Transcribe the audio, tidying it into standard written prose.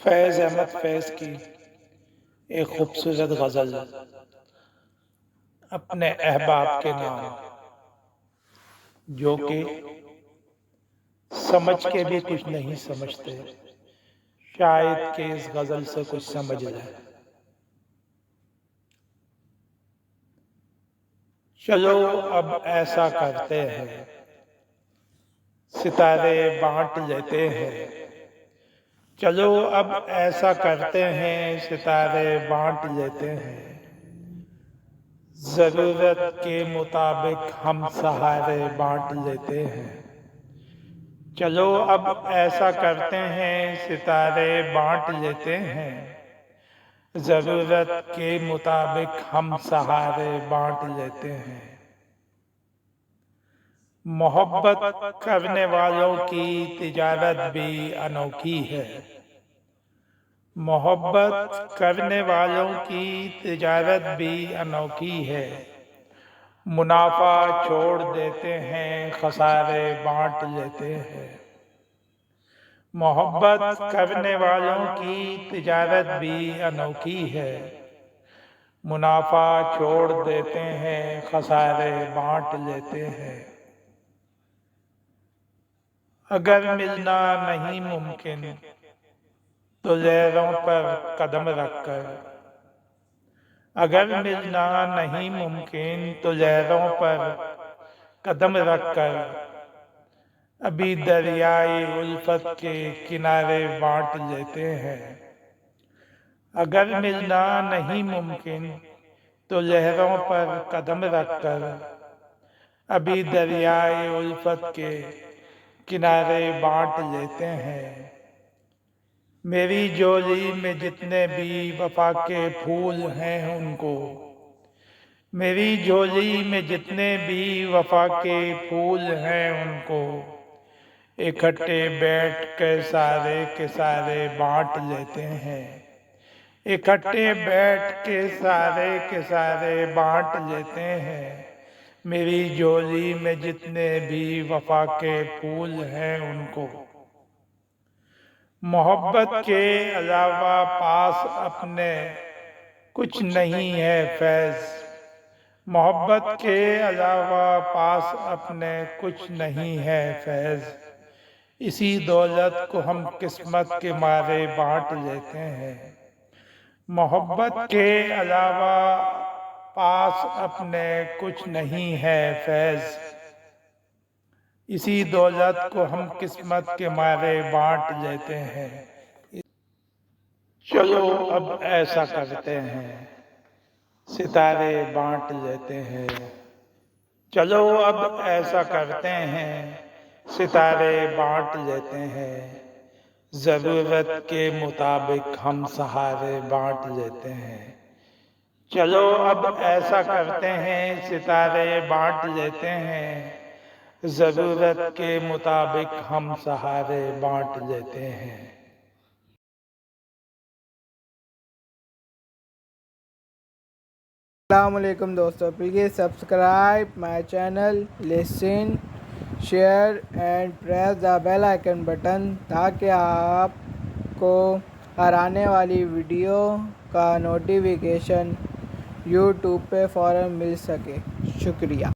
فیض احمد فیض کی ایک خوبصورت غزل اپنے احباب کے نام، جو کہ سمجھ کے بھی کچھ نہیں سمجھتے، شاید کہ اس غزل سے کچھ سمجھ لیں۔ چلو اب ایسا کرتے ہیں، ستارے بانٹ لیتے ہیں۔ چلو اب ایسا کرتے ہیں، ستارے بانٹ لیتے ہیں۔ ضرورت کے مطابق ہم سہارے بانٹ لیتے ہیں۔ چلو اب ایسا کرتے ہیں، ستارے بانٹ لیتے ہیں۔ ضرورت کے مطابق ہم سہارے بانٹ لیتے ہیں۔ محبت کرنے والوں کی تجارت بھی انوکھی ہے۔ محبت کرنے والوں کی تجارت بھی انوکھی ہے۔ منافع چھوڑ دیتے ہیں، خسارے بانٹ لیتے ہیں۔ محبت کرنے والوں کی تجارت بھی انوکھی ہے۔ منافع چھوڑ دیتے ہیں، خسارے بانٹ لیتے ہیں۔ اگر ملنا نہیں ممکن تو لیروں پر قدم رکھ کر، اگر ملنا نہیں ممکن تو لیروں پر قدم رکھ کر، ابھی دریائے الفت کے کنارے بانٹ لیتے ہیں۔ اگر ملنا نہیں ممکن تو لہروں پر قدم رکھ کر، ابھی دریائے الفت کے کنارے بانٹ لیتے ہیں۔ میری جھولی میں جتنے بھی وفا کے پھول ہیں ان کو، میری جھولی میں جتنے بھی وفا کے پھول ہیں ان کو، اکٹھے بیٹھ کے سارے بانٹ لیتے ہیں۔ اکٹھے بیٹھ کے سارے بانٹ لیتے ہیں۔ میری جھولی میں جتنے بھی وفا کے پھول ہیں ان کو، محبت کے علاوہ پاس اپنے کچھ نہیں ہے فیض۔ محبت کے علاوہ پاس اپنے کچھ نہیں ہے فیض۔ اسی دولت کو ہم قسمت کے مارے بانٹ لیتے ہیں۔ محبت کے علاوہ پاس اپنے کچھ نہیں ہے فیض۔ اسی دولت کو ہم قسمت کے مارے بانٹ لیتے ہیں۔ چلو اب ایسا کرتے ہیں، ستارے بانٹ لیتے ہیں۔ چلو اب ایسا کرتے ہیں، ستارے بانٹ لیتے ہیں۔ ضرورت کے مطابق ہم سہارے بانٹ لیتے ہیں۔ چلو اب ایسا کرتے ہیں، ستارے بانٹ لیتے ہیں۔ ضرورت کے مطابق ہم سہارے بانٹ لیتے ہیں۔ السلام علیکم دوستو، please subscribe my channel, listen, share and press the bell icon button تاکہ آپ کو ہر آنے والی ویڈیو کا نوٹیفیکیشن یوٹیوب پہ فوراً مل سکے۔ شکریہ۔